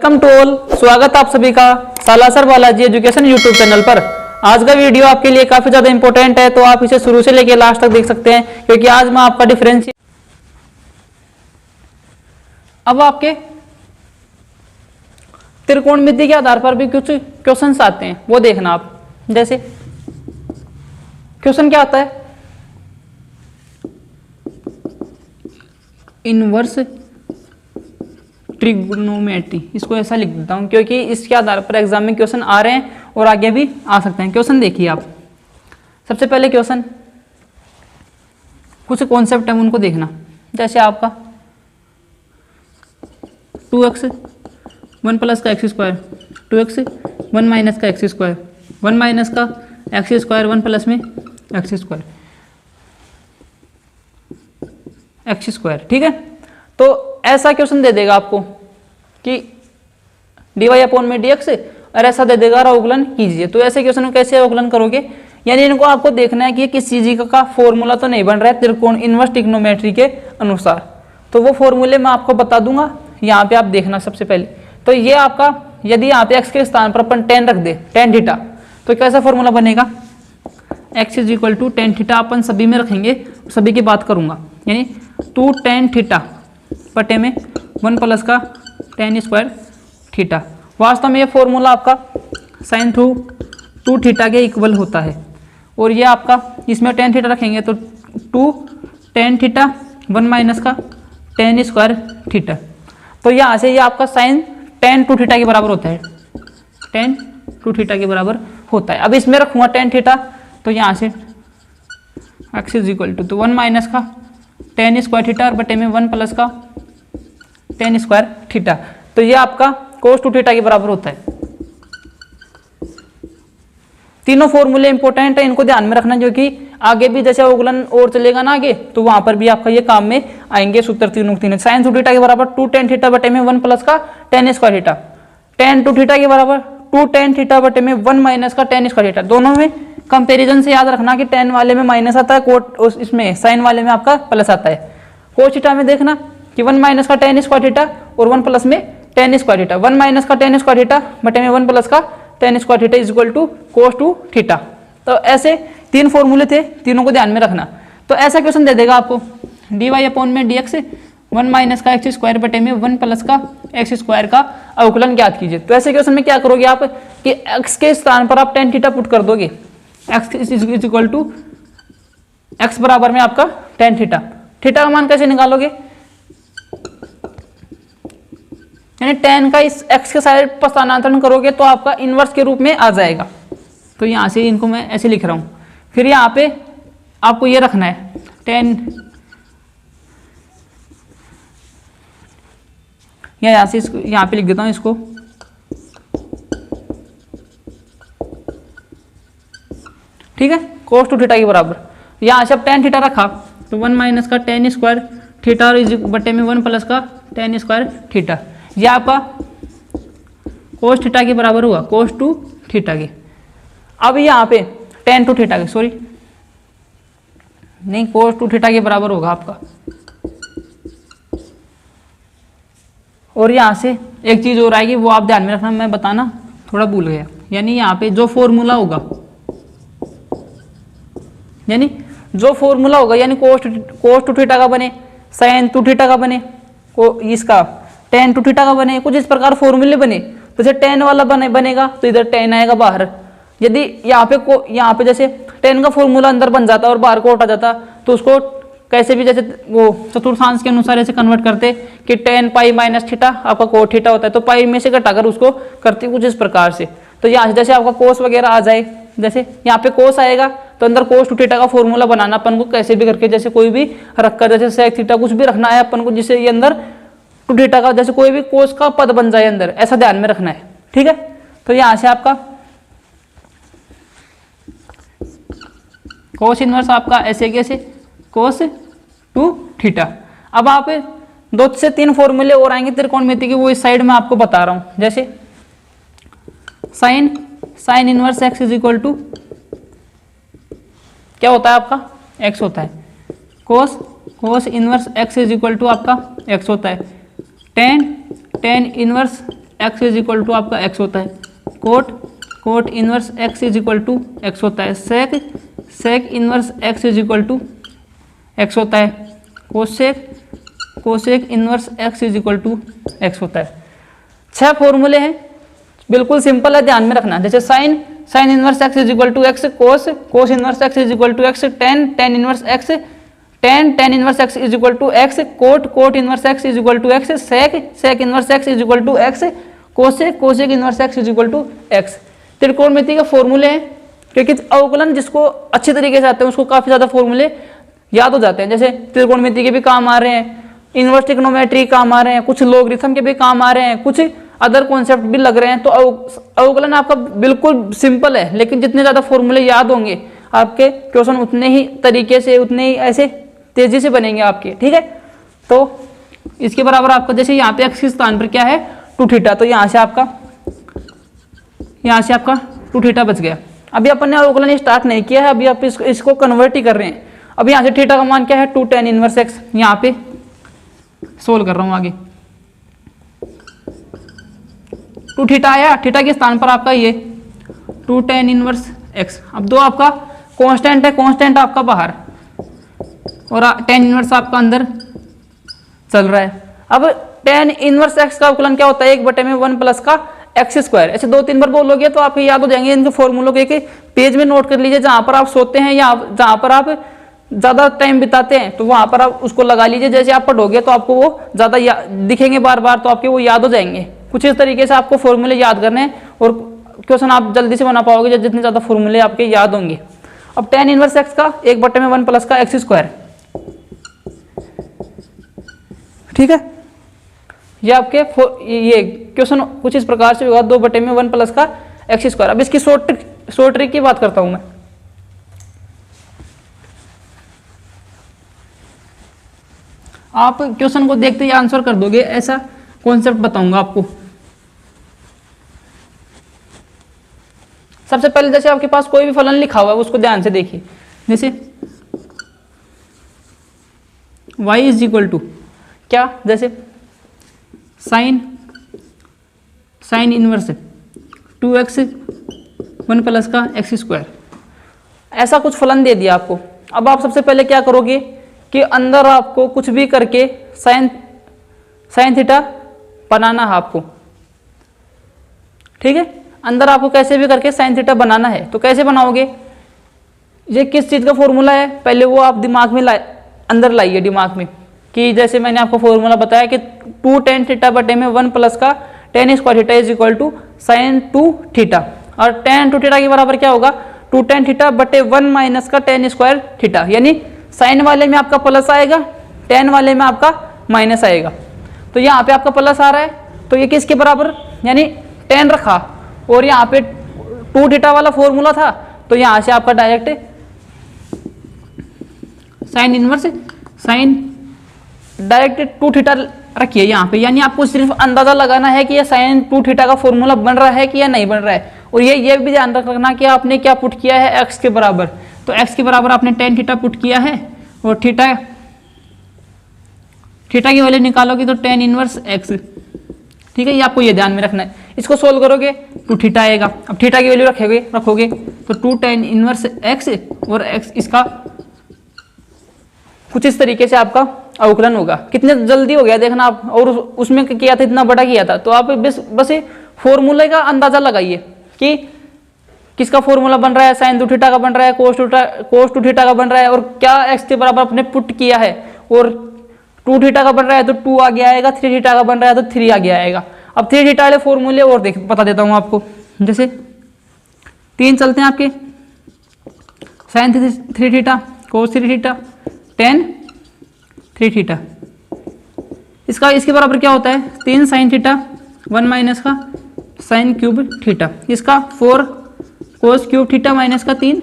Welcome to all. स्वागत आप सभी का Salasar Balaji education YouTube channel पर। आज का वीडियो आपके लिए काफी ज्यादा इंपॉर्टेंट है, तो आप इसे शुरू से लेकर लास्ट तक देख सकते हैं, क्योंकि आज मैं आपका डिफरेंशियल अब आपके त्रिकोणमिति के आधार पर भी कुछ क्वेश्चंस आते हैं, वो देखना आप। जैसे क्वेश्चन क्या आता है, इनवर्स ट्रिग्नोमेट्री, इसको ऐसा लिख देता हूं क्योंकि इसके आधार पर एग्जाम में क्वेश्चन आ रहे हैं और आगे भी आ सकते हैं। क्वेश्चन देखिए आप। सबसे पहले क्वेश्चन, कुछ कॉन्सेप्ट है उनको देखना। जैसे आपका 2x 1 प्लस का एक्स स्क्वायर, 2x 1 माइनस का एक्स स्क्वायर, 1 माइनस का एक्स स्क्वायर, 1 प्लस में एक्स स्क्वायर, एक्स स्क्वायर। ठीक है, तो ऐसा क्वेश्चन दे देगा आपको कि dy अपॉन में dx, और ऐसा दे देगा अवकलन कीजिए। तो ऐसे क्वेश्चन में कैसे अवकलन करोगे, यानी इनको आपको देखना है कि किस चीज का फॉर्मूला तो नहीं बन रहा है त्रिकोण इनवर्स ट्रिग्नोमेट्री के अनुसार। तो वो फॉर्मूले मैं आपको बता दूंगा, यहाँ पे आप देखना। सबसे पहले तो ये आपका, यदि यहाँ पे x के स्थान पर अपन tan रख दे, tan थीटा, तो कैसा फॉर्मूला बनेगा, x is equal to tan theta. अपन सभी में रखेंगे, सभी की बात करूंगा, यानी 2 tan थीटा बटे में 1 प्लस का tan स्क्वायर थीटा। वास्तव में ये फॉर्मूला आपका sin 2 थीटा के इक्वल होता है, और ये आपका इसमें tan थीटा रखेंगे तो 2 tan थीटा 1 माइनस का tan स्क्वायर थीटा। तो यहाँ से ये आपका साइन tan 2 थीटा के बराबर होता है, tan 2 थीटा के बराबर होता है। अब इसमें रखूंगा tan थीटा, तो यहाँ से x is equal to 1 minus का tan स्क्वायर थीटा और बटे में 1 प्लस का tan स्क्वायर थीटा। तो ये आपका cos 2 थीटा के बराबर होता है। तीनों फॉर्मूले इंपॉर्टेंट है, इनको ध्यान में रखना, जो कि आगे भी जैसे अवकलन और चलेगा ना आगे, तो वहां पर भी आपका ये काम में आएंगे सूत्र तीनों तीन। साइन 2 थीटा के बराबर 2 tan थीटा बटे में 1 प्लस का tan square theta, tan 2 theta के बराबर 2 tan थीटा बटे में 1 माइनस का tan स्क्वायर थीटा। दोनों में कंपैरिजन से याद रखना कि tan वाले में माइनस आता है, कोट इसमें साइन वाले में आपका प्लस आता है। कोस थीटा में देखना कि 1 माइनस का tan स्क्वायर थीटा और 1 प्लस में tan स्क्वायर थीटा, 1 माइनस का tan स्क्वायर थीटा बटे में 1 प्लस का tan square theta is equal to cos 2 theta. तो ऐसे तीन फॉर्मूले थे, तीनों को ध्यान में रखना। तो ऐसा क्वेश्चन दे देगा आपको, dy अपॉन में dx 1 माइनस का एक्स स्क्वायर बटे में 1 प्लस का एक्स स्क्वायर का अवकलन ज्ञात कीजिए। तो ऐसे क्वेश्चन में क्या करोगे आप कि x के स्थान पर आप tan थीटा पुट कर दोगे, x is equal to x बराबर में आपका tan थीटा। थीटा का मान कैसे निकालोगे, यानी tan का इस x के साइड पर स्थानांतरण करोगे तो आपका इनवर्स के रूप में आ जाएगा। तो यहां से इनको मैं ऐसे लिख रहा हूं। फिर यहां पे आपको ये रखना है tan, या यहां से इसको यहां पे लिख देता हूं इसको, ठीक है, cos 2 थीटा के बराबर। यहां से अब tan थीटा रखा तो 1 माइनस का tan स्क्वायर थीटा और बटे में 1 प्लस का tan स्क्वायर थीटा। यह आपका cos थीटा के बराबर हुआ cos 2 थीटा के। अब यहाँ पे tan 2 थीटा के, सॉरी नहीं, cos 2 थीटा के बराबर होगा आपका। और यहाँ से एक चीज और आएगी, वो आप ध्यान में रखना, मैं बताना थोड़ा भूल गया। यानी यहाँ पे जो फॉर्मूला होगा, यानी जो फॉर्मूला होगा, यानी cos 2 थीटा का बने, sin 2 थीटा का बने, इसका tan 2 थीटा का बने, कुछ इस प्रकार फॉर्मूले बने। तो जैसे tan वाला बनेगा तो इधर tan आएगा बाहर। यदि यहाँ पे जैसे tan का फॉर्मूला अंदर बन जाता और बाहर कोट आ जाता, तो उसको कैसे भी, जैसे वो चतुर्थांश के अनुसार ऐसे कन्वर्ट करते कि tan पाई माइनस थीटा आपका कोट थीटा होता है, तो पाई में से घटाकर उसको करते कुछ इस प्रकार से। तो यहाँ से जैसे आपका कोस वगैरह आ जाए, जैसे यहाँ पे कोस आएगा तो अंदर cos 2 थीटा का फॉर्मूला बनाना अपन को कैसे भी करके, जैसे कोई भी रखकर, जैसे sec थीटा कुछ भी रखना है अपन को, जिससे ये अंदर 2 थीटा का जैसे कोई भी कोस का पद बन जाए अंदर, ऐसा ध्यान में रखना है। ठीक है, तो यहाँ से आपका कोस इनवर्स आपका ऐसे कैसे cos 2 थीटा। अब आप 2 से 3 फॉर्मूले और आएंगे त्रिकोणमिति के, वो इस साइड में आपको बता रहा हूं। जैसे sine inverse x is equal to क्या होता है आपका, x होता है। Cos inverse x is equal to आपका x होता है। Tan inverse x is equal to आपका एक्स होता है, cot inverse x is equal to x होता है, sec inverse x is equal to x होता है, cosec inverse x is equal to x होता है। 6 फॉर्मूले हैं, बिल्कुल सिंपल है, ध्यान में रखना। जैसे sine inverse x is equal to x, cos inverse x is equal to x, tan inverse x, tan inverse x is equal to x, cot inverse x is equal to x, sec inverse x is equal to x, cosec inverse x is equal to x. त्रिकोणमिति के फॉर्मूले हैं, क्योंकि अवकलन जिसको अच्छे तरीके से आते हैं उसको काफी ज्यादा फॉर्मूले याद हो जाते हैं। जैसे त्रिकोणमिति के भी काम आ रहे हैं, इनवर्स ट्रिग्नोमेट्री काम आ रहे हैं, कुछ लोगरिथम के भी काम आ रहे हैं, कुछ अदर कॉन्सेप्ट भी लग रहे हैं। तो अवकलन आपका बिल्कुल सिंपल है, लेकिन जितने ज्यादा फॉर्मूले याद होंगे आपके क्वेश्चन उतने ही तरीके से, उतने ही ऐसे तेजी से बनेंगे आपके, ठीक है। तो इसके बराबर आपका, जैसे यहाँ पे एक्स के स्थान पर क्या है 2 थीटा, तो यहाँ से आपका 2 थीटा बच गया। अभी अपन ने अवकलन स्टार्ट नहीं किया है, अभी आप इसको कन्वर्ट ही कर रहे हैं। अब यहाँ से थीटा का मान क्या है 2 tan इनवर्स एक्स, यहाँ पे सोल्व कर रहा हूँ आगे। 2 थीटा आया, थीटा के स्थान पर आपका ये 2 tan इनवर्स एक्स। अब 2 आपका कांस्टेंट है, कांस्टेंट आपका बाहर और tan इनवर्स आपका अंदर चल रहा है। अब tan इनवर्स एक्स का अवकलन क्या होता है, 1/1 प्लस का एक्स स्क्वायर। ऐसे 2-3 बार बोलोगे तो आपको याद हो जाएंगे इनके फॉर्मूलों के। पेज में नोट कर लीजिए, जहां पर आप सोते हैं या जहां पर आप ज्यादा टाइम बिताते हैं तो वहां पर आप उसको लगा लीजिए। जैसे आप पढ़ोगे तो आपको वो ज्यादा दिखेंगे बार बार, तो आपके वो याद हो जाएंगे। कुछ इस तरीके से आपको फॉर्मूले याद करने हैं और क्वेश्चन आप जल्दी से बना पाओगे जितने ज्यादा फॉर्मूले आपके याद होंगे। अब tan इनवर्स एक्स का 1/1 प्लस का एक्स स्क्वायर, ठीक है। ये आपके ये क्वेश्चन कुछ इस प्रकार से होगा, 2/1 प्लस का एक्स स्क्वायर। अब इसकी शॉर्ट ट्रिक की बात करता हूं मैं। आप क्वेश्चन को देखते ही आंसर कर दोगे, ऐसा कॉन्सेप्ट बताऊंगा आपको। सबसे पहले जैसे आपके पास कोई भी फलन लिखा हुआ है उसको ध्यान से देखिए। जैसे y इज इक्वल टू क्या, जैसे साइन इनवर्स 2x 1 प्लस का एक्स स्क्वायर, ऐसा कुछ फलन दे दिया आपको। अब आप सबसे पहले क्या करोगे कि अंदर आपको कुछ भी करके साइन थीटा बनाना है आपको, ठीक है। अंदर आपको कैसे भी करके साइन थीटा बनाना है। तो कैसे बनाओगे, ये किस चीज का फॉर्मूला है पहले वो आप दिमाग में अंदर लाइए दिमाग में, कि जैसे मैंने आपको फॉर्मूला बताया कि 2 tan थीटा बटे में 1 प्लस का tan square theta is equal to sine 2 theta. और tan 2 थीटा के बराबर क्या होगा, 2 tan थीटा बटे 1 माइनस का tan स्क्वायर थीटा। यानी साइन वाले में आपका प्लस आएगा, tan वाले में आपका माइनस आएगा। तो यहाँ पे आपका प्लस आ रहा है, तो ये किसके बराबर, यानी tan रखा और यहाँ पे 2 थीटा वाला फॉर्मूला था, तो यहाँ से आपका direct sine inverse direct 2 theta रखिए यहाँ पे। यानी आपको सिर्फ अंदाजा लगाना है कि ये साइन 2 थीटा का फॉर्मूला बन रहा है कि या नहीं बन रहा है। और ये भी ध्यान रखना कि आपने क्या पुट किया है एक्स के बराबर। तो एक्स के बराबर आपने tan थीटा पुट किया है और थीटा की वैल्यू निकालोगे तो tan इनवर्स एक्स, ठीक है। ये आपको ये ध्यान में रखना है। इसको सोल्व करोगे 2 थीटा आएगा। अब थीटा की वैल्यू रखोगे तो 2 tan इनवर्स एक्स और एक्स इसका कुछ इस तरीके से आपका अवकलन होगा। कितने जल्दी हो गया देखना आप, और उसमें किया था इतना बड़ा किया था। तो आप बस फॉर्मूले का अंदाजा लगाइए कि किसका फॉर्मूला बन रहा है, साइन 2 थीटा का बन रहा है, कोस 2 थीटा का बन रहा है, और क्या एक्स के बराबर आपने पुट किया है। और 2 थीटा का बन रहा है तो 2 आगे आएगा, 3 थीटा का बन रहा है तो 3 आगे आएगा। अब 3 थीटा वाले फॉर्मूले और बता देता हूँ आपको। जैसे 3 चलते हैं आपके, साइन 3 थीटा, कोस 3 थीटा, tan 3 थीटा। इसके बराबर क्या होता है, 3 साइन थीटा 1 माइनस का साइन क्यूब थीटा। इसका 4 कोस क्यूब थीटा माइनस का 3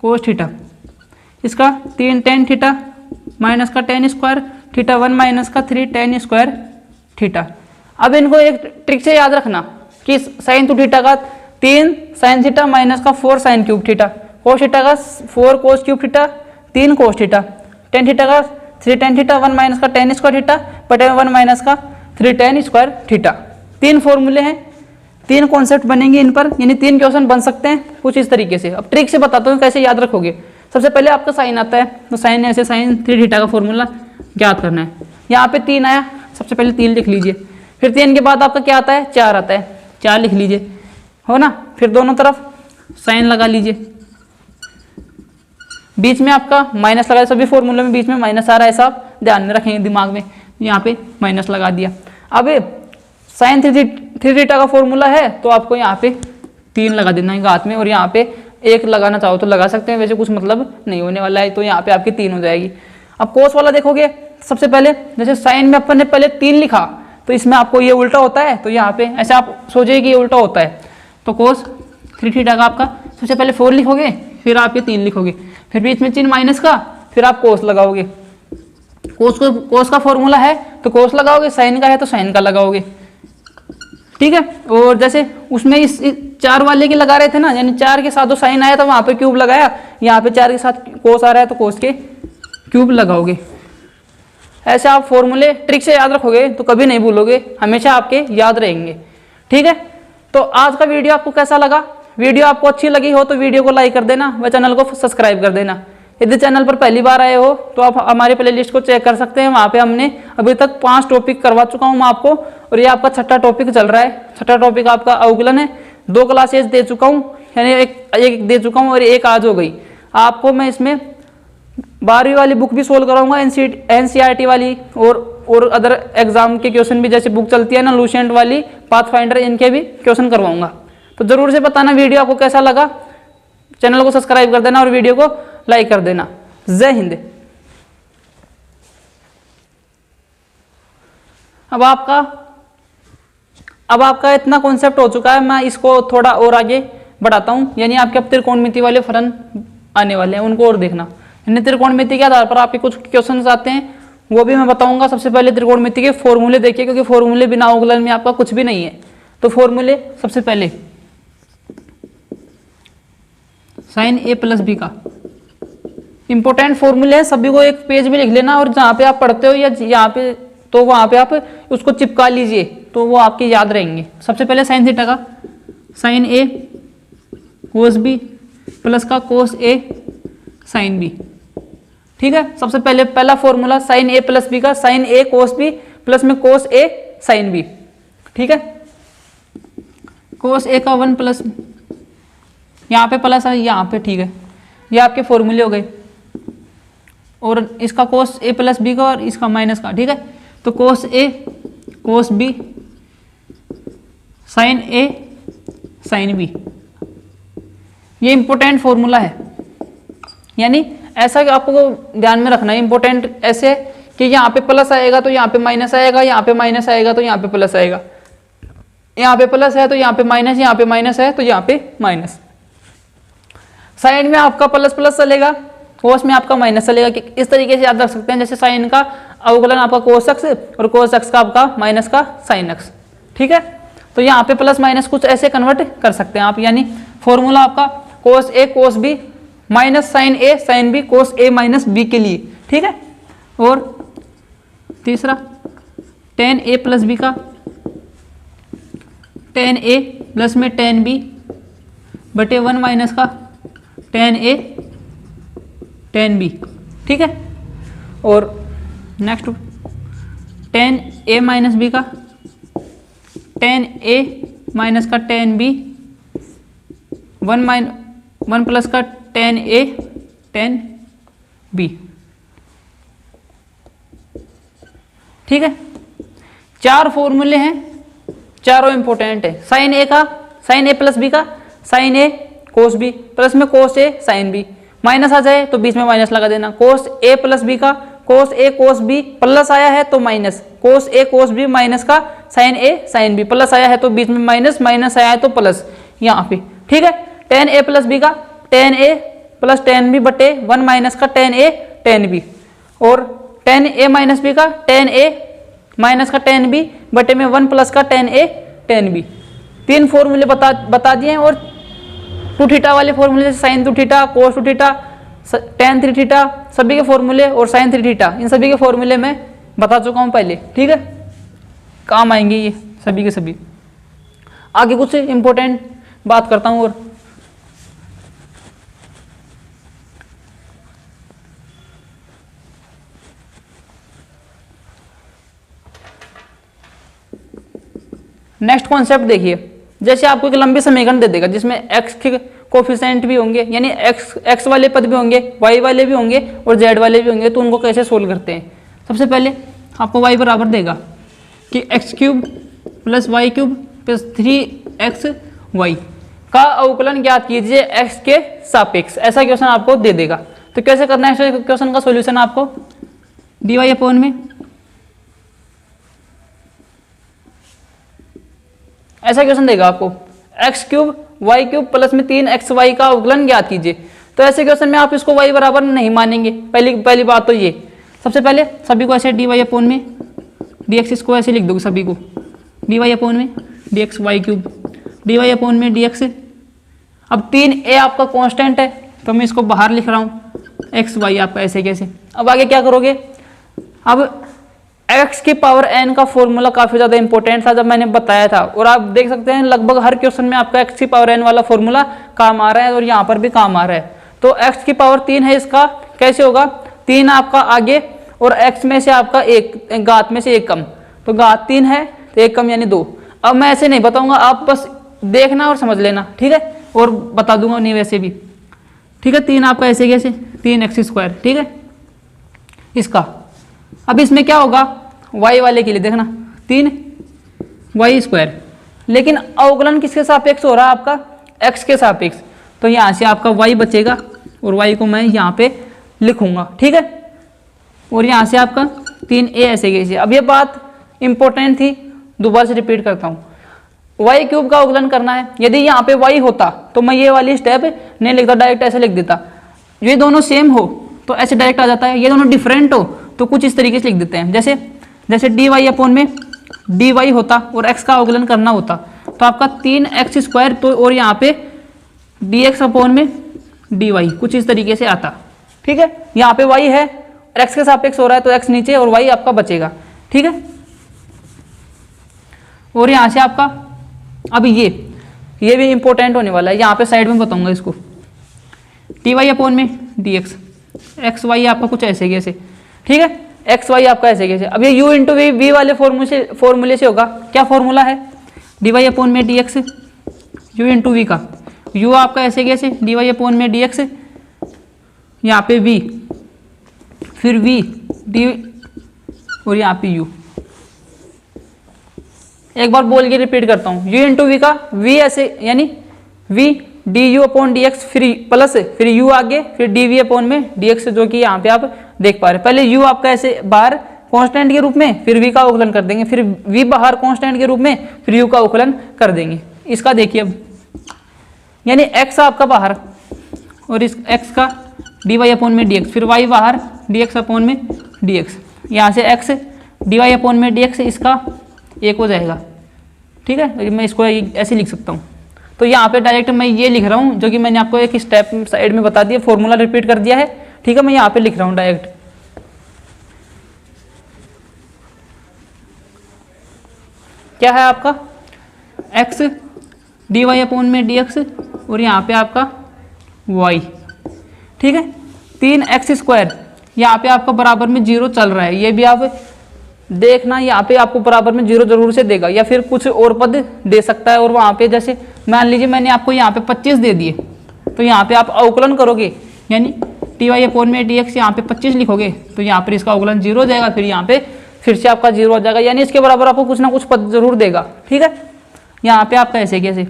कोस थीटा। इसका 3 tan थीटा माइनस का tan स्क्वायर थीटा 1 माइनस का 3 tan स्क्वायर थीटा। अब इनको एक ट्रिक से याद रखना कि साइन 2 थीटा का 3 साइन थीटा माइनस का 4 sine cube theta, cos theta का 4 cos cube theta 3 cos theta, tan theta का 3 tan थीटा 1 माइनस का tan स्क्वायर थीटा बटे 1 माइनस का 3 tan स्क्वायर थीटा। 3 फॉर्मूले हैं, 3 कॉन्सेप्ट बनेंगे इन पर, यानी 3 क्वेश्चन बन सकते हैं कुछ इस तरीके से। अब ट्रिक से बताता हूँ कैसे याद रखोगे। सबसे पहले आपका साइन आता है, तो साइन ऐसे साइन 3 थीटा का फॉर्मूला ज्ञात करना है। यहाँ पे 3 आया, सबसे पहले 3 लिख लीजिए। फिर 3 के बाद आपका क्या आता है, 4 आता है, 4 लिख लीजिए, हो ना। फिर दोनों तरफ साइन लगा लीजिए, बीच में आपका माइनस लगा, सभी फॉर्मूले में बीच में माइनस आ रहा है, ऐसा आप ध्यान में रखेंगे दिमाग में। यहाँ पे माइनस लगा दिया। अब साइन 3 थीटा का फॉर्मूला है, तो आपको यहाँ पे 3 लगा देना है घात में, और यहाँ पे 1 लगाना चाहो तो लगा सकते हैं, वैसे कुछ मतलब नहीं होने वाला है, तो यहाँ पे आपकी 3 हो जाएगी। अब कोस वाला देखोगे, सबसे पहले जैसे साइन में अपन ने पहले 3 लिखा, तो इसमें आपको ये उल्टा होता है, तो यहाँ पे ऐसे आप सोचिए कि ये उल्टा होता है, तो कोस 3 थीटा का आपका सबसे पहले 4 लिखोगे, फिर आप ये 3 लिखोगे, फिर बीच में चिन्ह माइनस का, फिर आप कोस लगाओगे। कोस का फॉर्मूला है तो कोस लगाओगे, साइन का है तो साइन का लगाओगे, ठीक है। और जैसे उसमें इस 4 वाले की लगा रहे थे ना, यानी 4 के साथ तो साइन आया था, वहां पे क्यूब लगाया, यहाँ पे 4 के साथ कोस आ रहा है तो कोस के क्यूब लगाओगे। ऐसे आप फॉर्मूले ट्रिक से याद रखोगे तो कभी नहीं भूलोगे, हमेशा आपके याद रहेंगे, ठीक है। तो आज का वीडियो आपको कैसा लगा? वीडियो आपको अच्छी लगी हो तो वीडियो को लाइक कर देना व चैनल को सब्सक्राइब कर देना। यदि चैनल पर पहली बार आए हो तो आप हमारे प्लेलिस्ट को चेक कर सकते हैं, वहाँ पे हमने अभी तक 5 टॉपिक करवा चुका हूँ मैं आपको, और ये आपका 6ठा टॉपिक चल रहा है। 6ठा टॉपिक आपका अवकलन है। 2 क्लासेज दे चुका हूँ, यानी एक दे चुका हूँ और एक आज हो गई। आपको मैं इसमें 12वीं वाली बुक भी सोल्व कराऊंगा, NCERT वाली, और अदर एग्जाम के क्वेश्चन भी, जैसे बुक चलती है ना लूसेंट वाली, पाथफाइंडर, इनके भी क्वेश्चन करवाऊंगा। तो जरूर से बताना वीडियो आपको कैसा लगा, चैनल को सब्सक्राइब कर देना और वीडियो को लाइक कर देना। जय हिंद। अब आपका इतना कॉन्सेप्ट हो चुका है, मैं इसको थोड़ा और आगे बढ़ाता हूं, यानी आपके अब त्रिकोणमिति वाले फलन आने वाले हैं, उनको और देखना। यानी त्रिकोणमिति के आधार पर आपके कुछ क्वेश्चन आते हैं, वो भी मैं बताऊंगा। सबसे पहले त्रिकोणमिति के फॉर्मूले देखिए, क्योंकि फॉर्मूले बिना अवकलन में आपका कुछ भी नहीं है। तो फॉर्मूले सबसे पहले साइन A प्लस बी का इंपॉर्टेंट फॉर्मूले है, सभी को एक पेज में लिख लेना, और जहां पे आप पढ़ते हो या यहाँ पे, तो वहां पे आप उसको चिपका लीजिए, तो वो आपके याद रहेंगे। सबसे पहले साइन थीटा का sine A cos B plus का कोस A साइन B, ठीक है। सबसे पहले पहला formula sine A plus B का sine A cos B plus में कोस A साइन B, ठीक है। कोस A का 1 प्लस, यहाँ पे प्लस है, यहाँ पे, ठीक है। ये आपके फॉर्मूले हो गए, और इसका कोस A प्लस बी का और इसका माइनस का, ठीक है। तो cos A cos B sine A sine B, ये इंपॉर्टेंट फॉर्मूला है। यानी ऐसा कि आपको ध्यान में रखना है, इंपॉर्टेंट ऐसे कि यहाँ पे प्लस आएगा तो यहाँ पे माइनस आएगा, यहाँ पे माइनस आएगा तो यहाँ पे प्लस आएगा, यहाँ पे प्लस है तो यहाँ पे माइनस, यहाँ पे माइनस है तो यहाँ पे माइनस। साइन में आपका प्लस प्लस चलेगा, कोस में आपका माइनस चलेगा, कि इस तरीके से याद रख सकते हैं। जैसे साइन का अवकलन आपका कोस एक्स और कोस एक्स का आपका माइनस का साइन एक्स, ठीक है। तो यहाँ पे प्लस माइनस कुछ ऐसे कन्वर्ट कर सकते हैं आप, यानी फॉर्मूला आपका cos A cos B minus sine A sine B cos A minus B के लिए, ठीक है। और तीसरा tan A प्लस B का tan A प्लस में tan B बटे 1 माइनस का tan A tan B, ठीक है। और next tan A minus B का tan A माइनस का tan B 1 प्लस का tan A tan B, ठीक है। 4 फॉर्मूले हैं, चारों इंपॉर्टेंट है। साइन A का साइन A प्लस B का sine A cos B plus में cos A sine B, minus आ जाए तो बीच में माइनस लगा देना। कोस A प्लस B का cos A cos B plus आया है तो minus, cos A cos B minus का sine A sine B plus आया है तो बीच में माइनस, माइनस आया है तो प्लस यहाँ पे, ठीक है। tan A प्लस B का tan A plus tan B बटे 1 माइनस का tan A tan B, और tan A माइनस B का tan A माइनस का tan B बटे में 1 प्लस का tan A tan B। 3 फॉर्मूले बता दिए हैं, और 2 थीटा वाले फॉर्मूले जैसे sine 2 theta cos 2 theta tan 3 theta सभी के फॉर्मूले, और साइन 3 थीटा, इन सभी के फॉर्मूले मैं बता चुका हूँ पहले, ठीक है। काम आएंगे ये सभी के सभी। आगे कुछ इंपॉर्टेंट बात करता हूँ और नेक्स्ट कॉन्सेप्ट देखिए, जैसे आपको एक लंबी समीकरण दे देगा जिसमें x के कोफिशिएंट भी होंगे, यानी x वाले पद भी होंगे, y वाले भी होंगे और z वाले भी होंगे, तो उनको कैसे सोल्व करते हैं। सबसे पहले आपको y बराबर देगा कि x³ + y³ + 3xy का अवकलन ज्ञात कीजिए x के सापेक्ष। ऐसा क्वेश्चन आपको दे देगा। तो कैसे करना है इस क्वेश्चन का सोल्यूशन आपको, dy में ऐसा क्वेश्चन देगा आपको x³ y³ + में 3xy का अवकलन ज्ञात कीजिए। तो ऐसे क्वेश्चन में आप इसको y बराबर नहीं मानेंगे। पहली बात तो ये, सबसे पहले सभी को ऐसे dy में dx, इसको ऐसे लिख दोगे सभी को dy में dx y³, dy में dx। अब 3a आपका कांस्टेंट है तो मैं इसको बाहर लिख रहा हूँ, x y आपका ऐसे कैसे। अब आगे क्या करोगे, अब x की पावर n का फॉर्मूला काफी ज्यादा इंपॉर्टेंट था जब मैंने बताया था, और आप देख सकते हैं लगभग हर क्वेश्चन में आपका x की पावर n वाला फॉर्मूला काम आ रहा है और यहाँ पर भी काम आ रहा है। तो x की पावर 3 है, इसका कैसे होगा, 3 आपका आगे और x में से आपका एक घात में से एक कम, तो घात 3 है तो एक कम यानी 2। अब मैं ऐसे नहीं बताऊंगा, आप बस देखना और समझ लेना, ठीक है, और बता दूंगा नहीं वैसे भी, ठीक है। 3 आपका ऐसे कैसे 3x², ठीक है इसका। अब इसमें क्या होगा, y वाले के लिए देखना 3y², लेकिन अवकलन किसके सापेक्ष हो रहा है आपका, x के सापेक्ष। तो यहाँ से आपका y बचेगा और y को मैं यहाँ पे लिखूंगा, ठीक है, और यहाँ से आपका 3a ऐसे कैसे। अब ये बात इंपॉर्टेंट थी, दोबारा से रिपीट करता हूँ, y³ का अवकलन करना है। यदि यहाँ पे y होता तो मैं ये वाली स्टेप नहीं लिखता, डायरेक्ट ऐसे लिख देता। ये दोनों सेम हो तो ऐसे डायरेक्ट आ जाता है, ये दोनों डिफरेंट हो तो कुछ इस तरीके से लिख देते हैं, जैसे dy में dy होता और x का अवकलन करना होता तो आपका 3x², तो और यहाँ पे dx में dy कुछ इस तरीके से आता, ठीक है। यहाँ पे y है और x के सापेक्ष हो रहा है तो x नीचे और y आपका बचेगा, ठीक है। और यहाँ से आपका अब ये भी इंपॉर्टेंट होने वाला है, यहाँ पे साइड में बताऊंगा इसको, dy में dx, एक्स वाई आपका कुछ ऐसे कैसे, ठीक है, एक्स वाई आपका ऐसे कैसे। अब ये u इंटू वी वाले फॉर्मूले से होगा, क्या फॉर्मूला है, डी वाई अपॉन में d x, u into v का u आपका ऐसे कैसे डी वाई अपॉन में डी एक्स, यहाँ पे v, फिर v डी और यहाँ पे u। एक बार बोल के रिपीट करता हूँ, u इंटू वी का v ऐसे यानी v D you upon d x, फिर प्लस फिर u आगे, फिर डी वी अपॉन में डी एक्स, जो कि यहाँ पे आप देख पा रहे हैं। पहले u आपका ऐसे बाहर कांस्टेंट के रूप में, फिर v का अवकलन कर देंगे, फिर v बाहर कांस्टेंट के रूप में, फिर u का अवकलन कर देंगे। इसका देखिए अब, यानी x आपका बाहर और इस x का डी वाई अपॉन में डी एक्स, फिर y बाहर डी एक्स अपॉन में डी एक्स, यहाँ से x डी वाई अपॉन में डी एक्स, इसका एक हो जाएगा, ठीक है। मैं इसको ऐसे लिख सकता हूँ। तो यहाँ पे डायरेक्ट मैं ये लिख रहा हूँ, जो कि मैंने आपको एक स्टेप साइड में बता दिया, फॉर्मूला रिपीट कर दिया है, ठीक है। मैं यहाँ पे लिख रहा हूँ डायरेक्ट, क्या है आपका x डी वाई अपॉन में डी एक्स और यहाँ पे आपका y, ठीक है। 3x², यहाँ पे आपका बराबर में 0 चल रहा है, ये भी आप देखना, यहाँ पे आपको बराबर में 0 जरूर से देगा, या फिर कुछ और पद दे सकता है। और वहाँ पे जैसे मान लीजिए मैंने आपको यहाँ पे 25 दे दिए, तो यहाँ पे आप अवकलन करोगे, यानी टी वाई अपॉन में डी एक्स, यहाँ पे 25 लिखोगे तो यहाँ पर इसका अवकलन 0 हो जाएगा, फिर यहाँ पे फिर से आपका 0 हो जाएगा, यानी इसके बराबर आपको कुछ ना कुछ पद जरूर देगा, ठीक है। यहाँ पे आपका ऐसे कैसे,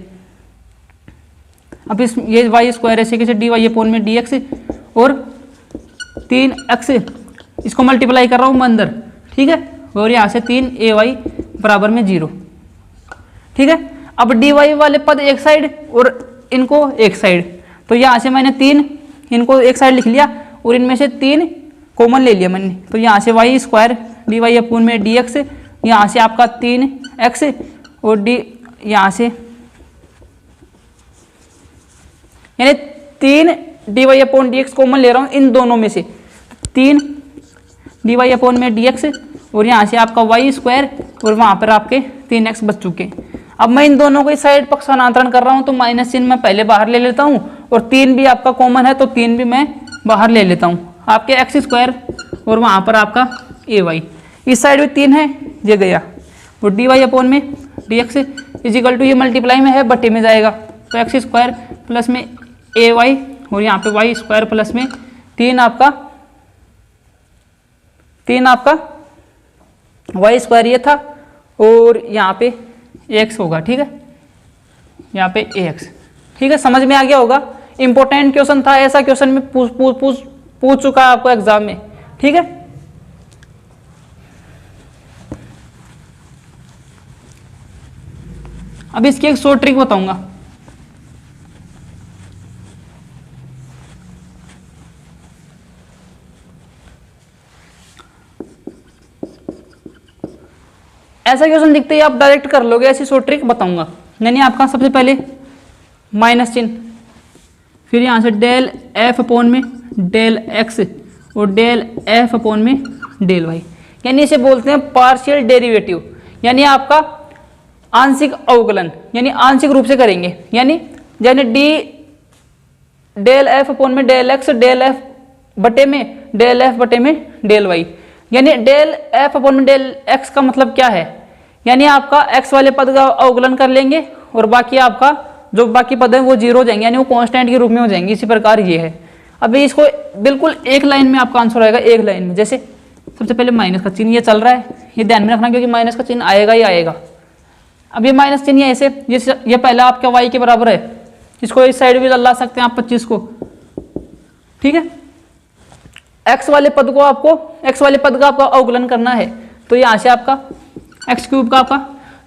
अब इस ये y² ऐसे कैसे डी वाई अपॉन में डी एक्स और 3x, इसको मल्टीप्लाई कर रहा हूँ मैं अंदर, ठीक है, और यहाँ से 3ay बराबर में 0, ठीक है। अब dy वाले पद एक साइड और इनको एक साइड, तो यहाँ से मैंने 3 इनको एक साइड लिख लिया और इनमें से 3 कॉमन ले लिया मैंने, तो यहाँ से y² डी वाई अपॉन में डी एक्स, यहाँ से आपका 3x और डी यहाँ से यानी 3 d y upon d x common ले रहा हूँ इन दोनों में से, 3 डी वाई अपॉन में डी एक्स और यहाँ से आपका वाई स्क्वायर और वहाँ पर आपके 3x बच चुके। अब मैं इन दोनों को इस साइड पक्ष स्थानांतरण कर रहा हूँ तो माइनस चिन्ह मैं पहले बाहर ले लेता हूँ और 3 भी आपका कॉमन है तो 3 भी मैं बाहर ले लेता हूँ। आपके एक्स स्क्वायर और वहाँ पर आपका ए वाई, इस साइड में 3 है ये गया और डी वाई अपॉन में डी एक्स इजिकल टू ये मल्टीप्लाई में है बटे में जाएगा तो एक्स स्क्वायर प्लस में ए वाई और यहाँ पे वाई स्क्वायर प्लस में 3 आपका वाई स्क्वायर ये था और यहाँ पे एक्स होगा। ठीक है, यहाँ पे एक्स। ठीक है, समझ में आ गया होगा। इंपॉर्टेंट क्वेश्चन था, ऐसा क्वेश्चन में पूछ चुका है आपको एग्जाम में। ठीक है, अब इसकी एक शॉर्ट ट्रिक बताऊंगा। ऐसा क्वेश्चन दिखते ही आप डायरेक्ट कर लोगे, ऐसी शॉर्ट ट्रिक बताऊंगा। यानी आपका सबसे पहले माइनस चिन्ह, फिर यहां से डेल एफ अपॉन में डेल एक्स और डेल एफ अपॉन में डेल वाई, यानी इसे बोलते हैं पार्शियल डेरिवेटिव, यानी आपका आंशिक अवकलन, यानी आंशिक रूप से करेंगे। यानी डी डेल एफ अपॉन में डेल एक्स डेल एफ बटे में डेल एफ बटे में डेल वाई, यानी डेल एफ अपॉन में डेल एक्स का मतलब क्या है, यानी आपका एक्स वाले पद का अवकलन कर लेंगे और बाकी आपका जो बाकी पद है वो जीरो हो जाएंगे, यानी वो कांस्टेंट के रूप में हो जाएंगे। इसी प्रकार ये है। अभी इसको बिल्कुल एक लाइन में आपका आंसर आएगा, एक लाइन में। जैसे सबसे पहले माइनस का चिन्ह ये चल रहा है, ये ध्यान में रखना क्योंकि माइनस का चिन्ह आएगा ही आएगा। अब ये माइनस चिन्ह है ऐसे, ये पहला आपका वाई के बराबर है, इसको इस साइड भी ला सकते हैं आप 25 को। ठीक है, एक्स वाले पद को आपको एक्स वाले पद का आपका अवकलन करना है तो यहाँ से आपका एक्स क्यूब का आपका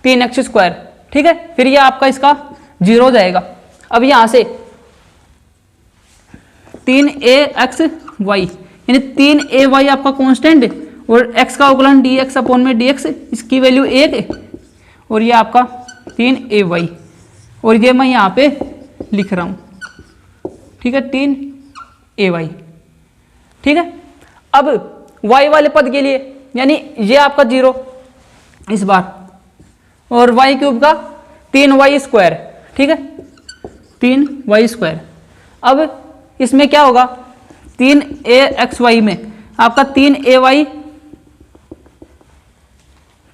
3x स्क्वायर। ठीक है, फिर ये आपका इसका 0 हो जाएगा। अब यहाँ से 3axy, यानी 3ay आपका कांस्टेंट और x का अवकलन dx अपॉन में dx, इसकी वैल्यू 1 है और ये आपका 3ay और ये मैं यहाँ पे लिख रहा हूँ। ठीक है, 3ay। ठीक है, अब y वाले पद के लिए यानी ये आपका 0 इस बार और वाई क्यूब का 3y स्क्वायर। ठीक है, 3y स्क्वायर। अब इसमें क्या होगा, 3axy में आपका 3ay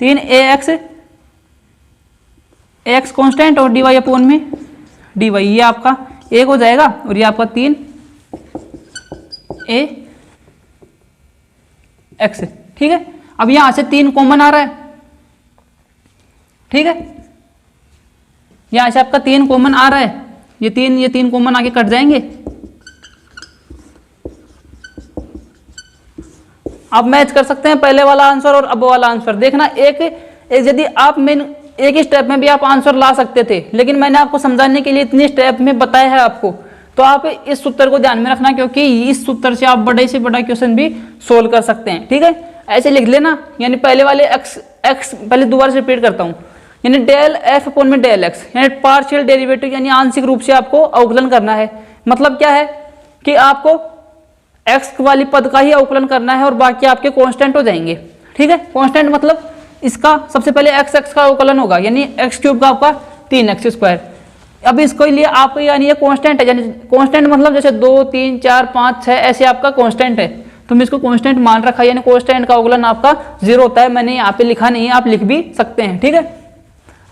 3ax x कांस्टेंट और dy अपॉन में dy, ये आपका 1 हो जाएगा और ये आपका 3ax। ठीक है, अब यहां से 3 कॉमन आ रहा है। ठीक है, यहां से आपका 3 कॉमन आ रहा है, ये 3 कॉमन आके कट जाएंगे। आप मैच कर सकते हैं पहले वाला आंसर और अब वाला आंसर। देखना एक यदि आप एक ही स्टेप में भी आप आंसर ला सकते थे, लेकिन मैंने आपको समझाने के लिए इतने स्टेप में बताया है आपको, तो आप इस सूत्र को ध्यान में रखना क्योंकि इस सूत्र से आप बड़े से बड़ा क्वेश्चन भी सोल्व कर सकते हैं। ठीक है, ऐसे लिख लेना, यानी पहले वाले एक्स पहले दोबारा से रिपीट करता हूँ, यानी डेल एफ अपॉन में डेल एक्स, यानी पार्शियल डेरिवेटिव, यानी आंशिक रूप से आपको अवकलन करना है। मतलब क्या है कि आपको एक्स वाली पद का ही अवकलन करना है और बाकी आपके कांस्टेंट हो जाएंगे। ठीक है, कांस्टेंट मतलब इसका सबसे पहले एक्स का अवकलन होगा, यानी एक्स क्यूब का आपका 3x स्क्वायर। अब इसको लिए आप यानी ये कांस्टेंट है, यानी कांस्टेंट मतलब जैसे 2 3 4 5 6 ऐसे आपका कांस्टेंट है, तो मैं इसको कांस्टेंट मान रखा है, यानी कांस्टेंट का अवकलन आपका 0 होता है। मैंने यहाँ पे लिखा नहीं है, आप लिख भी सकते हैं। ठीक है,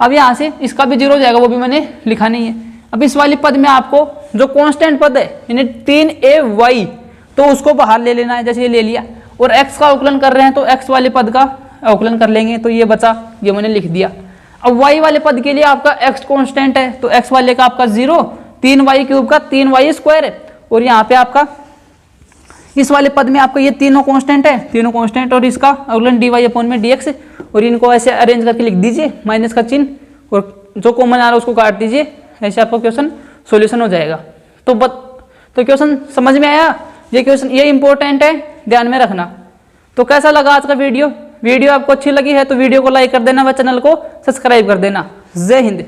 अब यहाँ से इसका भी 0 हो जाएगा, वो भी मैंने लिखा नहीं है। अब इस वाली पद में आपको जो कांस्टेंट पद है यानी 3ay, तो उसको बाहर ले लेना है, जैसे ये ले लिया। और x का अवकलन कर रहे हैं तो x वाले पद का अवकलन कर लेंगे, तो ये बचा, ये मैंने लिख दिया। अब y वाले पद के लिए आपका x कांस्टेंट है, तो x वाले का आपका 0, 3y क्यूब का 3y स्क्वायर है और यहाँ पे आपका इस वाले पद में आपका ये तीनों कांस्टेंट है, तीनों कांस्टेंट और इसका अवकलन dy अपॉन में dx, और इनको ऐसे अरेंज करके लिख दीजिए, माइनस का चिन्ह और जो कॉमन आ रहा है उसको काट दीजिए, ऐसे आपका क्वेश्चन सॉल्यूशन हो जाएगा। तो क्वेश्चन समझ में आया? ये क्वेश्चन ये इंपॉर्टेंट है, ध्यान में रखना। तो कैसा लगा आज का वीडियो आपको अच्छी लगी है तो वीडियो को लाइक कर देना व चैनल को सब्सक्राइब कर देना। जय हिंद।